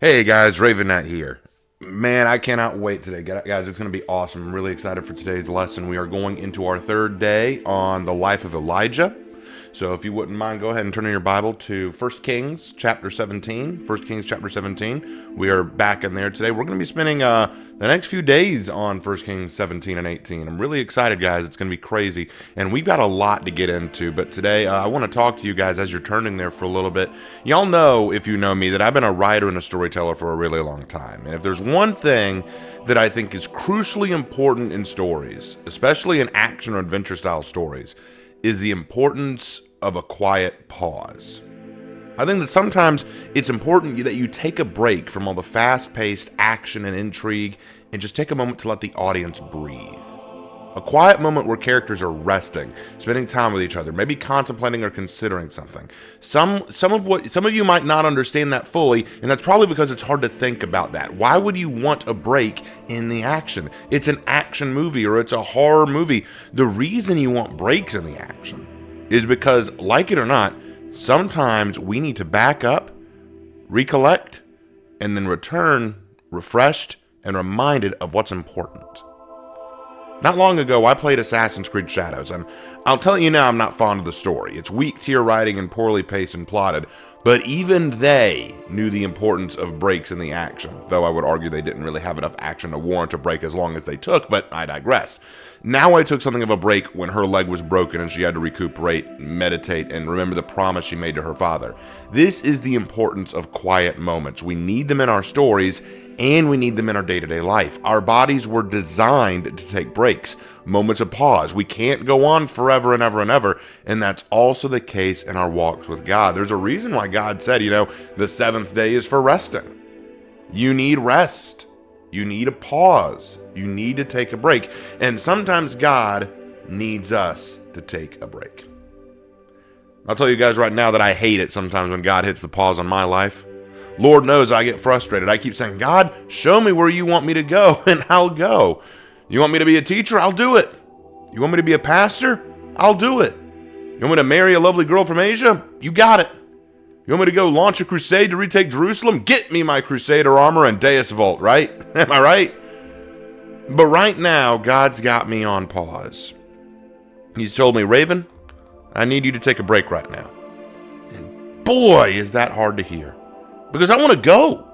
Hey guys, Raven Knight here. Man, I cannot wait today. Guys, it's going to be awesome. I'm really excited for today's lesson. We are going into our third day on the life of Elijah. So if you wouldn't mind, go ahead and turn in your Bible to 1 Kings chapter 17. 1 Kings chapter 17. We are back in there today. We're going to be spending the next few days on 1 Kings 17 and 18. I'm really excited, guys. It's going to be crazy. And we've got a lot to get into. But today, I want to talk to you guys as you're turning there for a little bit. Y'all know, if you know me, that I've been a writer and a storyteller for a really long time. And if there's one thing that I think is crucially important in stories, especially in action or adventure style stories, is the importance of a quiet pause. I think that sometimes it's important that you take a break from all the fast-paced action and intrigue and just take a moment to let the audience breathe. A quiet moment where characters are resting, spending time with each other, maybe contemplating or considering something. Some of you might not understand that fully, and that's probably because it's hard to think about that. Why would you want a break in the action? It's an action movie or it's a horror movie. The reason you want breaks in the action is because, like it or not, sometimes we need to back up, recollect, and then return refreshed and reminded of what's important. Not long ago, I played Assassin's Creed Shadows, and I'll tell you now I'm not fond of the story. It's weak tier writing and poorly paced and plotted, but even they knew the importance of breaks in the action, though I would argue they didn't really have enough action to warrant a break as long as they took, but I digress. Now I took something of a break when her leg was broken and she had to recuperate, meditate, and remember the promise she made to her father. This is the importance of quiet moments. We need them in our stories, and we need them in our day-to-day life. Our bodies were designed to take breaks, moments of pause. We can't go on forever and ever and ever, and that's also the case in our walks with God. There's a reason why God said, the seventh day is for resting. You need rest. You need a pause. You need to take a break. And sometimes God needs us to take a break. I'll tell you guys right now that I hate it sometimes when God hits the pause on my life. Lord knows I get frustrated. I keep saying, God, show me where you want me to go, and I'll go. You want me to be a teacher? I'll do it. You want me to be a pastor? I'll do it. You want me to marry a lovely girl from Asia? You got it. You want me to go launch a crusade to retake Jerusalem? Get me my crusader armor and Deus Vult, right? Am I right? But right now, God's got me on pause. He's told me, Raven, I need you to take a break right now. And boy, is that hard to hear. Because I want to go.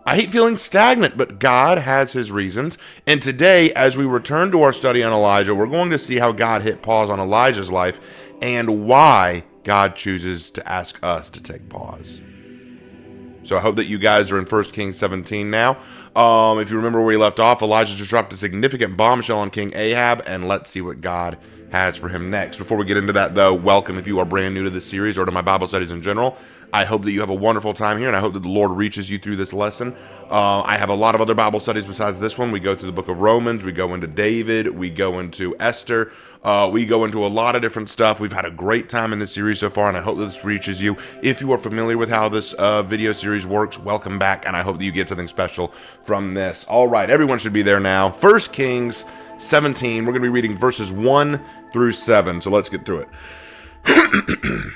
I hate feeling stagnant, but God has his reasons. And today, as we return to our study on Elijah, we're going to see how God hit pause on Elijah's life and why God chooses to ask us to take pause. So I hope that you guys are in 1 Kings 17 now. If you remember where we left off, Elijah just dropped a significant bombshell on King Ahab, and let's see what God has for him next. Before we get into that, though, welcome if you are brand new to this series or to my Bible studies in general. I hope that you have a wonderful time here, and I hope that the Lord reaches you through this lesson. I have a lot of other Bible studies besides this one. We go through the book of Romans. We go into David. We go into Esther. We go into a lot of different stuff. We've had a great time in this series so far, and I hope that this reaches you. If you are familiar with how this video series works, welcome back, and I hope that you get something special from this. All right, everyone should be there now. 1 Kings 17. We're going to be reading verses 1 through 7, so let's get through it.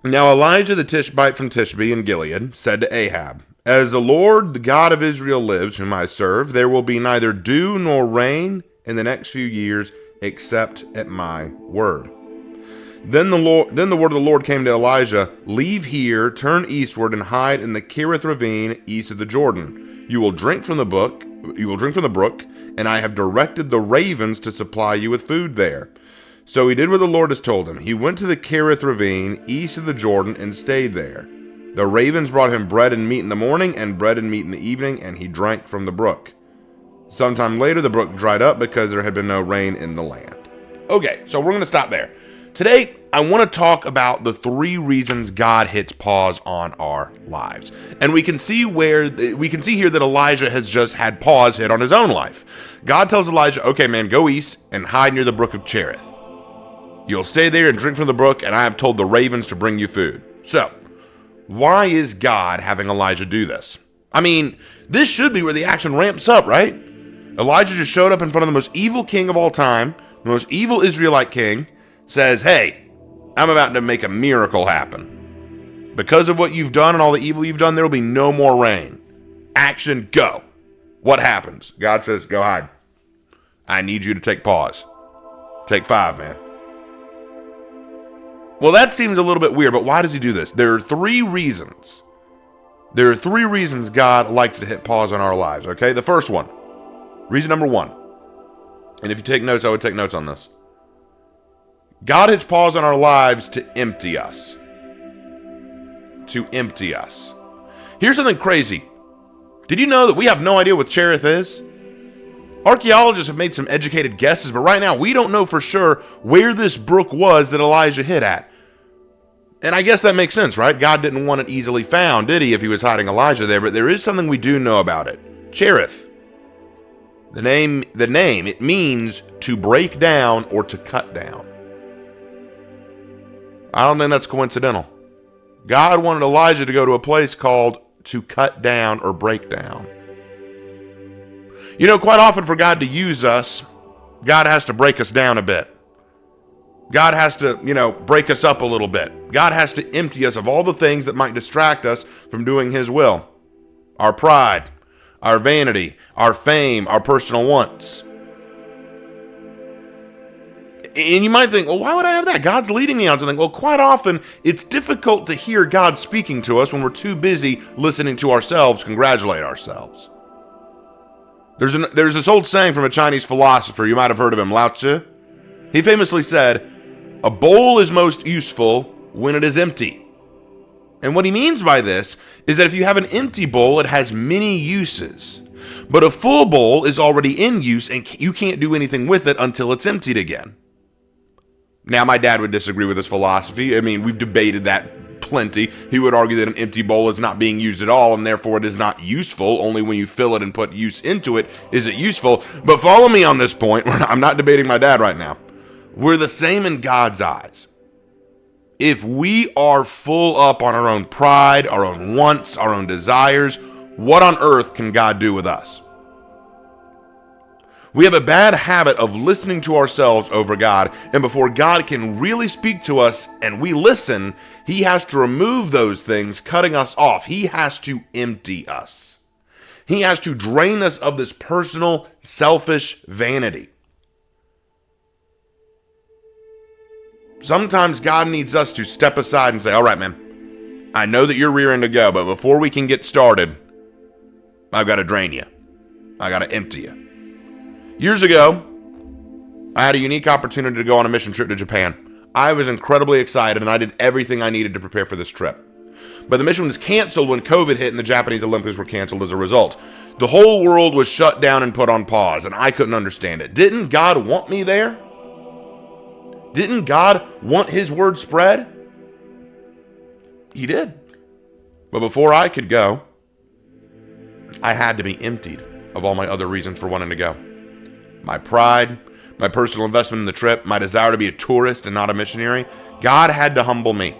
Now Elijah the Tishbite from Tishbe in Gilead said to Ahab, As the Lord, the God of Israel lives, whom I serve, there will be neither dew nor rain in the next few years, except at my word. Then the word of the Lord came to Elijah, Leave here, turn eastward, and hide in the Kerith ravine east of the Jordan. You will drink from the brook, and I have directed the ravens to supply you with food there. So he did what the Lord has told him. He went to the Kerith ravine east of the Jordan and stayed there. The ravens brought him bread and meat in the morning and bread and meat in the evening, and he drank from the brook. Sometime later, the brook dried up because there had been no rain in the land. Okay, so we're going to stop there. Today, I want to talk about the 3 reasons God hits pause on our lives. And we can see here that Elijah has just had pause hit on his own life. God tells Elijah, okay, man, go east and hide near the brook of Cherith. You'll stay there and drink from the brook, and I have told the ravens to bring you food. So, why is God having Elijah do this? I mean, this should be where the action ramps up, right? Elijah just showed up in front of the most evil king of all time, the most evil Israelite king, says, hey, I'm about to make a miracle happen. Because of what you've done and all the evil you've done, there will be no more rain. Action, go. What happens? God says, go hide. I need you to take pause. Take 5, man. Well, that seems a little bit weird, but why does he do this? There are 3 reasons. There are 3 reasons God likes to hit pause on our lives, okay? The first one, reason number 1, and if you take notes, I would take notes on this. God hits pause on our lives to empty us. To empty us. Here's something crazy. Did you know that we have no idea what Cherith is? Archaeologists have made some educated guesses, but right now we don't know for sure where this brook was that Elijah hid at. And I guess that makes sense, right? God didn't want it easily found, did he, if he was hiding Elijah there? But there is something we do know about it. Cherith. The name, it means to break down or to cut down. I don't think that's coincidental. God wanted Elijah to go to a place called to cut down or break down. You know, quite often for God to use us, God has to break us down a bit. God has to, break us up a little bit. God has to empty us of all the things that might distract us from doing his will. Our pride, our vanity, our fame, our personal wants. And you might think, well, why would I have that? God's leading me on something. Well, quite often, it's difficult to hear God speaking to us when we're too busy listening to ourselves congratulate ourselves. There's this old saying from a Chinese philosopher, you might have heard of him, Lao Tzu. He famously said, a bowl is most useful when it is empty. And what he means by this is that if you have an empty bowl, it has many uses. But a full bowl is already in use and you can't do anything with it until it's emptied again. Now, my dad would disagree with this philosophy. I mean, we've debated that plenty. He would argue that an empty bowl is not being used at all, and therefore it is not useful. Only when you fill it and put use into it is it useful. But follow me on this point. I'm not debating my dad right now. We're the same in God's eyes. If we are full up on our own pride, our own wants, our own desires, what on earth can God do with us? We have a bad habit of listening to ourselves over God, and before God can really speak to us and we listen, he has to remove those things, cutting us off. He has to empty us. He has to drain us of this personal, selfish vanity. Sometimes God needs us to step aside and say, all right, man, I know that you're rearing to go, but before we can get started, I've got to drain you. I got to empty you. Years ago, I had a unique opportunity to go on a mission trip to Japan. I was incredibly excited, and I did everything I needed to prepare for this trip. But the mission was canceled when COVID hit and the Japanese Olympics were canceled as a result. The whole world was shut down and put on pause, and I couldn't understand it. Didn't God want me there? Didn't God want his word spread? He did. But before I could go, I had to be emptied of all my other reasons for wanting to go. My pride, my personal investment in the trip, my desire to be a tourist and not a missionary. God had to humble me.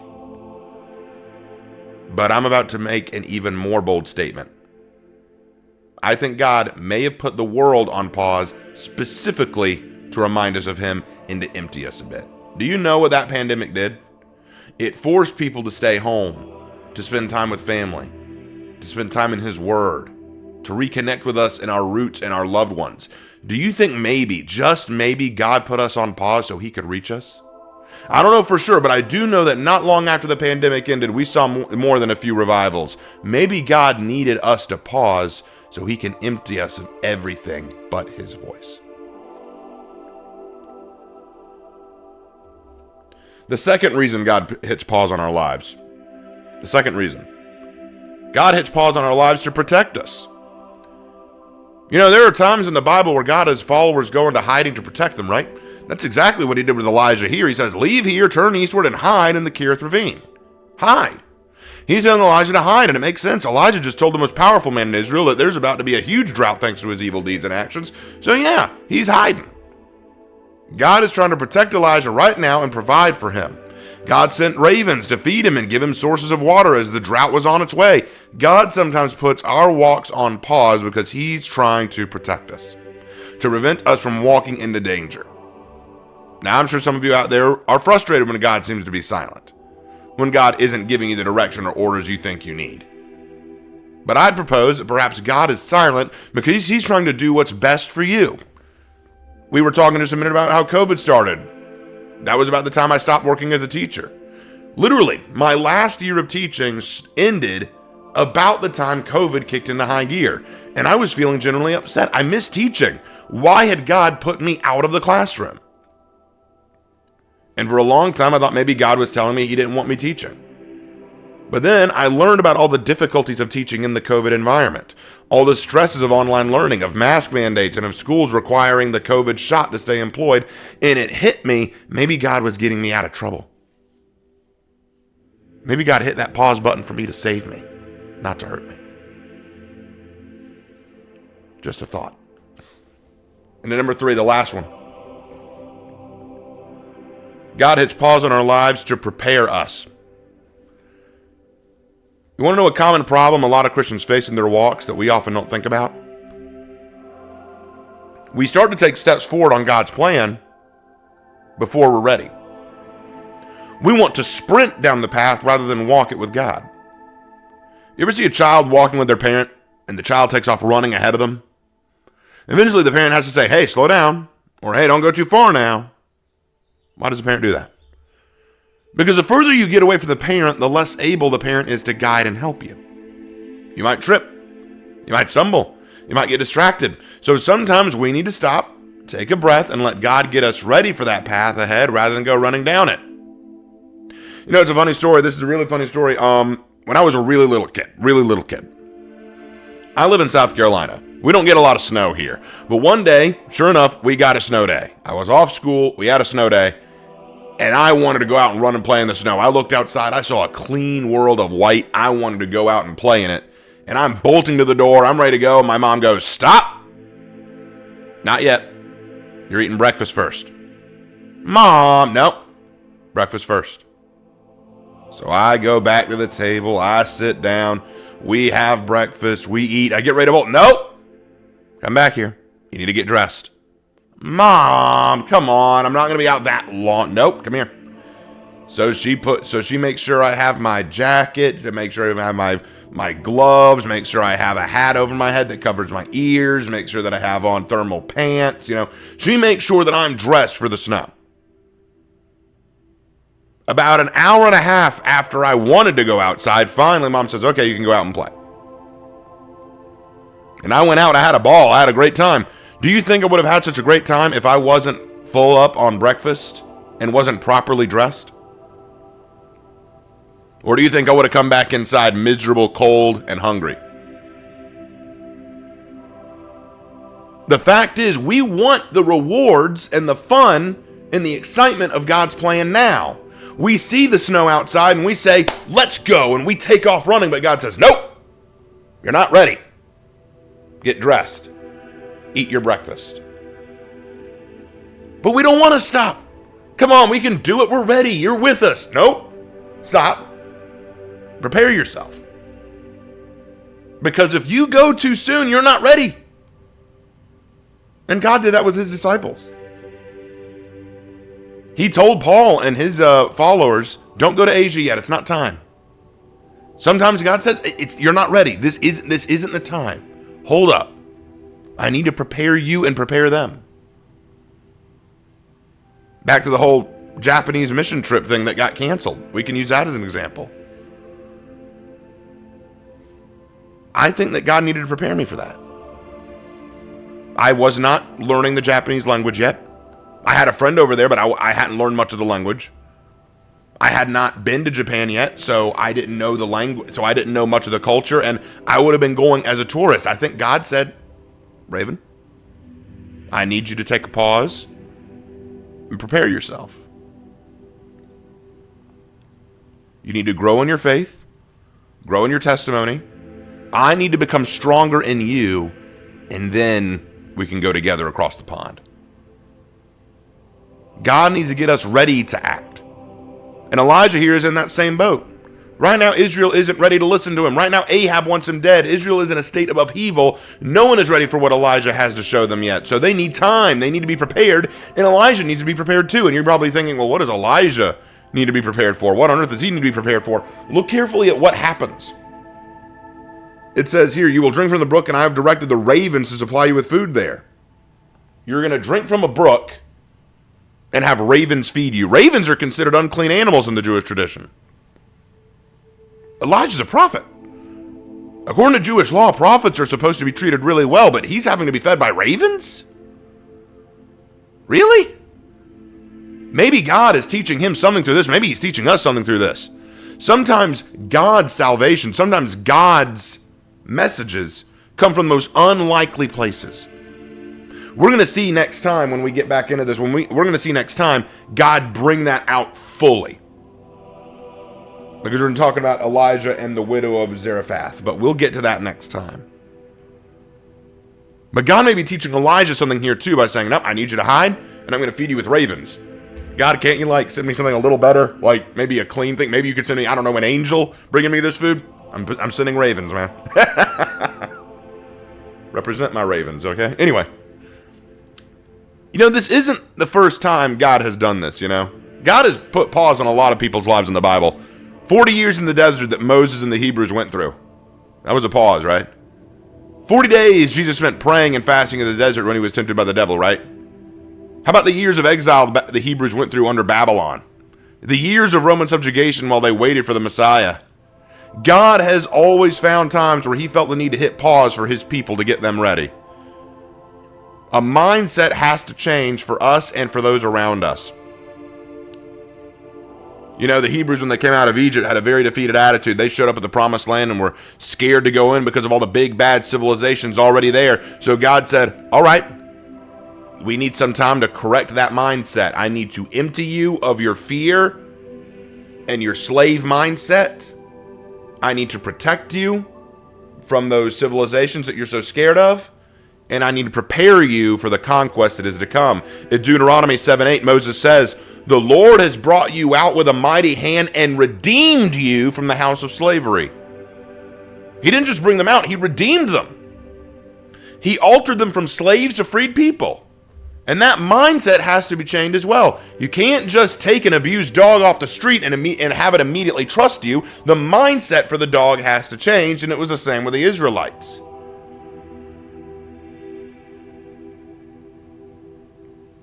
But I'm about to make an even more bold statement. I think God may have put the world on pause specifically to remind us of him and to empty us a bit. Do you know what that pandemic did? It forced people to stay home, to spend time with family, to spend time in his word, to reconnect with us and our roots and our loved ones. Do you think maybe, just maybe, God put us on pause so he could reach us? I don't know for sure, but I do know that not long after the pandemic ended, we saw more than a few revivals. Maybe God needed us to pause so he can empty us of everything but his voice. The second reason God hits pause on our lives. The second reason. God hits pause on our lives to protect us. You know, there are times in the Bible where God has followers go into hiding to protect them, right? That's exactly what he did with Elijah here. He says, leave here, turn eastward, and hide in the Kerith ravine. Hide. He's telling Elijah to hide, and it makes sense. Elijah just told the most powerful man in Israel that there's about to be a huge drought thanks to his evil deeds and actions. So yeah, he's hiding. God is trying to protect Elijah right now and provide for him. God sent ravens to feed him and give him sources of water as the drought was on its way. God sometimes puts our walks on pause because he's trying to protect us, to prevent us from walking into danger. Now, I'm sure some of you out there are frustrated when God seems to be silent. when God isn't giving you the direction or orders you think you need. But I'd propose that perhaps God is silent because he's trying to do what's best for you. We were talking just a minute about how COVID started. That was about the time I stopped working as a teacher. Literally, my last year of teaching ended about the time COVID kicked into high gear, and I was feeling generally upset. I missed teaching. Why had God put me out of the classroom? And for a long time, I thought maybe God was telling me he didn't want me teaching. But then I learned about all the difficulties of teaching in the COVID environment, all the stresses of online learning, of mask mandates, and of schools requiring the COVID shot to stay employed, and it hit me, maybe God was getting me out of trouble. Maybe God hit that pause button for me to save me, not to hurt me. Just a thought. And then number 3, the last one. God hits pause on our lives to prepare us. You want to know a common problem a lot of Christians face in their walks that we often don't think about? We start to take steps forward on God's plan before we're ready. We want to sprint down the path rather than walk it with God. You ever see a child walking with their parent and the child takes off running ahead of them? Eventually the parent has to say, hey, slow down, or hey, don't go too far now. Why does the parent do that? Because the further you get away from the parent, the less able the parent is to guide and help you. You might trip. You might stumble. You might get distracted. So sometimes we need to stop, take a breath, and let God get us ready for that path ahead rather than go running down it. You know, it's a funny story. This is a really funny story. When I was a really little kid, I live in South Carolina. We don't get a lot of snow here. But one day, sure enough, we got a snow day. I was off school. We had a snow day. And I wanted to go out and run and play in the snow. I looked outside. I saw a clean world of white. I wanted to go out and play in it. And I'm bolting to the door. I'm ready to go. My mom goes, stop. Not yet. You're eating breakfast first. Mom, nope. Breakfast first. So I go back to the table. I sit down. We have breakfast. We eat. I get ready to bolt. Nope. Come back here. You need to get dressed. Mom, come on. I'm not going to be out that long. Nope, come here. So she makes sure I have my jacket, to make sure I have my gloves, make sure I have a hat over my head that covers my ears, make sure that I have on thermal pants, She makes sure that I'm dressed for the snow. About an hour and a half after I wanted to go outside, finally Mom says, okay, you can go out and play. And I went out, I had a ball, I had a great time. Do you think I would have had such a great time if I wasn't full up on breakfast and wasn't properly dressed? Or do you think I would have come back inside miserable, cold, and hungry? The fact is, we want the rewards and the fun and the excitement of God's plan now. We see the snow outside and we say, let's go, and we take off running, but God says, nope, you're not ready. Get dressed. Eat your breakfast. But we don't want to stop. Come on, we can do it. We're ready. You're with us. Nope. Stop. Prepare yourself. Because if you go too soon, you're not ready. And God did that with his disciples. He told Paul and his followers, don't go to Asia yet. It's not time. Sometimes God says, you're not ready. This isn't the time. Hold up. I need to prepare you and prepare them. Back to the whole Japanese mission trip thing that got canceled. We can use that as an example. I think that God needed to prepare me for that. I was not learning the Japanese language yet. I had a friend over there, but I hadn't learned much of the language. I had not been to Japan yet, so I didn't know the language, so I didn't know much of the culture, and I would have been going as a tourist. I think God said, Raven, I need you to take a pause and prepare yourself. You need to grow in your faith, grow in your testimony. I need to become stronger in you, and then we can go together across the pond. God needs to get us ready to act. And Elijah here is in that same boat. Right now, Israel isn't ready to listen to him. Right now, Ahab wants him dead. Israel is in a state of upheaval. No one is ready for what Elijah has to show them yet. So they need time. They need to be prepared. And Elijah needs to be prepared too. And you're probably thinking, well, what does Elijah need to be prepared for? What on earth does he need to be prepared for? Look carefully at what happens. It says here, you will drink from the brook, and I have directed the ravens to supply you with food there. You're going to drink from a brook and have ravens feed you. Ravens are considered unclean animals in the Jewish tradition. Elijah's a prophet. According to Jewish law, prophets are supposed to be treated really well, but he's having to be fed by ravens? Really? Maybe God is teaching him something through this. Maybe he's teaching us something through this. Sometimes God's salvation, sometimes God's messages come from the most unlikely places. We're going to see next time when we get back into this, we're going to see next time God bring that out fully. Because we're talking about Elijah and the widow of Zarephath, but we'll get to that next time. But God may be teaching Elijah something here too by saying, "No, I need you to hide, and I'm going to feed you with ravens." God, can't you send me something a little better? Like maybe a clean thing? Maybe you could send me, I don't know, an angel bringing me this food? I'm sending ravens, man. Represent my ravens, okay? Anyway. This isn't the first time God has done this, God has put pause on a lot of people's lives in the Bible. 40 years in the desert that Moses and the Hebrews went through. That was a pause, right? 40 days Jesus spent praying and fasting in the desert when he was tempted by the devil, right? How about the years of exile the Hebrews went through under Babylon? The years of Roman subjugation while they waited for the Messiah. God has always found times where he felt the need to hit pause for his people to get them ready. A mindset has to change for us and for those around us. The Hebrews, when they came out of Egypt, had a very defeated attitude. They showed up at the promised land and were scared to go in because of all the big, bad civilizations already there. So God said, all right, we need some time to correct that mindset. I need to empty you of your fear and your slave mindset. I need to protect you from those civilizations that you're so scared of. And I need to prepare you for the conquest that is to come. In Deuteronomy 7:8, Moses says, "The Lord has brought you out with a mighty hand and redeemed you from the house of slavery." He didn't just bring them out, he redeemed them. He altered them from slaves to freed people. And that mindset has to be changed as well. You can't just take an abused dog off the street and have it immediately trust you. The mindset for the dog has to change, and it was the same with the Israelites.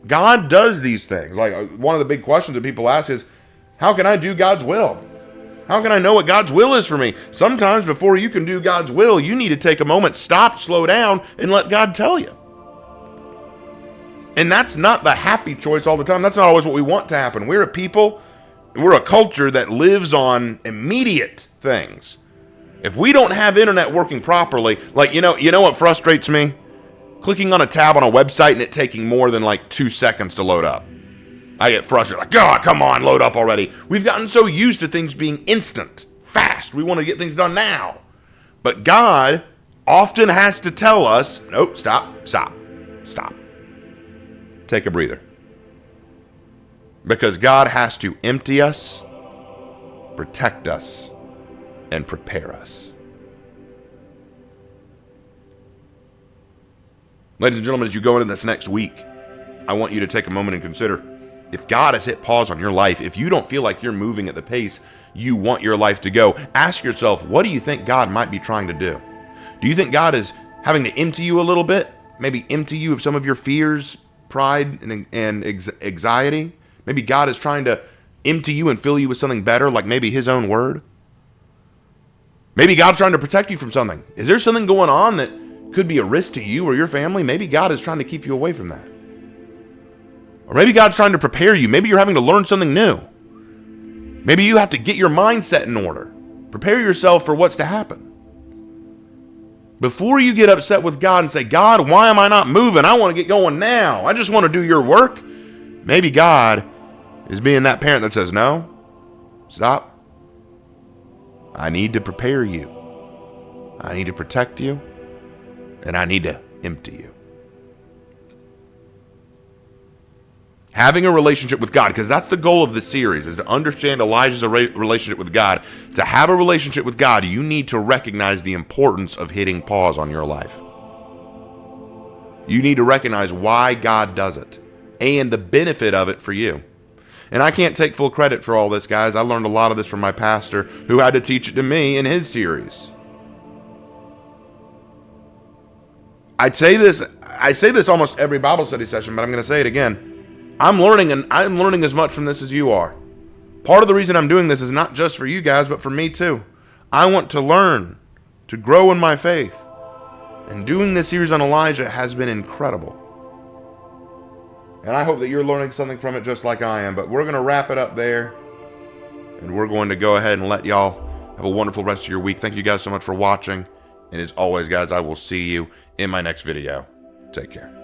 God does these things. One of the big questions that people ask is, how can I do God's will? How can I know what God's will is for me? Sometimes before you can do God's will, you need to take a moment, stop, slow down, and let God tell you. And that's not the happy choice all the time. That's not always what we want to happen. We're a culture that lives on immediate things. If we don't have internet working properly, you know what frustrates me? Clicking on a tab on a website and it taking more than 2 seconds to load up. I get frustrated. God, come on, load up already. We've gotten so used to things being instant, fast. We want to get things done now. But God often has to tell us, nope, stop. Take a breather. Because God has to empty us, protect us, and prepare us. Ladies and gentlemen, as you go into this next week, I want you to take a moment and consider, if God has hit pause on your life, if you don't feel like you're moving at the pace you want your life to go, ask yourself, what do you think God might be trying to do? Do you think God is having to empty you a little bit? Maybe empty you of some of your fears, pride, and anxiety? Maybe God is trying to empty you and fill you with something better, like maybe his own word? Maybe God's trying to protect you from something. Is there something going on that could be a risk to you or your family? Maybe God is trying to keep you away from that. Or maybe God's trying to prepare you. Maybe you're having to learn something new. Maybe you have to get your mindset in order. Prepare yourself for what's to happen. Before you get upset with God and say, God, why am I not moving? I want to get going now. I just want to do your work. Maybe God is being that parent that says, no, stop. I need to prepare you. I need to protect you. And I need to empty you. Having a relationship with God, because that's the goal of the series, is to understand Elijah's relationship with God. To have a relationship with God, you need to recognize the importance of hitting pause on your life. You need to recognize why God does it and the benefit of it for you. And I can't take full credit for all this, guys. I learned a lot of this from my pastor, who had to teach it to me in his series. I say this almost every Bible study session, but I'm going to say it again. I'm learning as much from this as you are. Part of the reason I'm doing this is not just for you guys, but for me too. I want to learn, to grow in my faith. And doing this series on Elijah has been incredible. And I hope that you're learning something from it just like I am. But we're going to wrap it up there. And we're going to go ahead and let y'all have a wonderful rest of your week. Thank you guys so much for watching. And as always, guys, I will see you in my next video. Take care.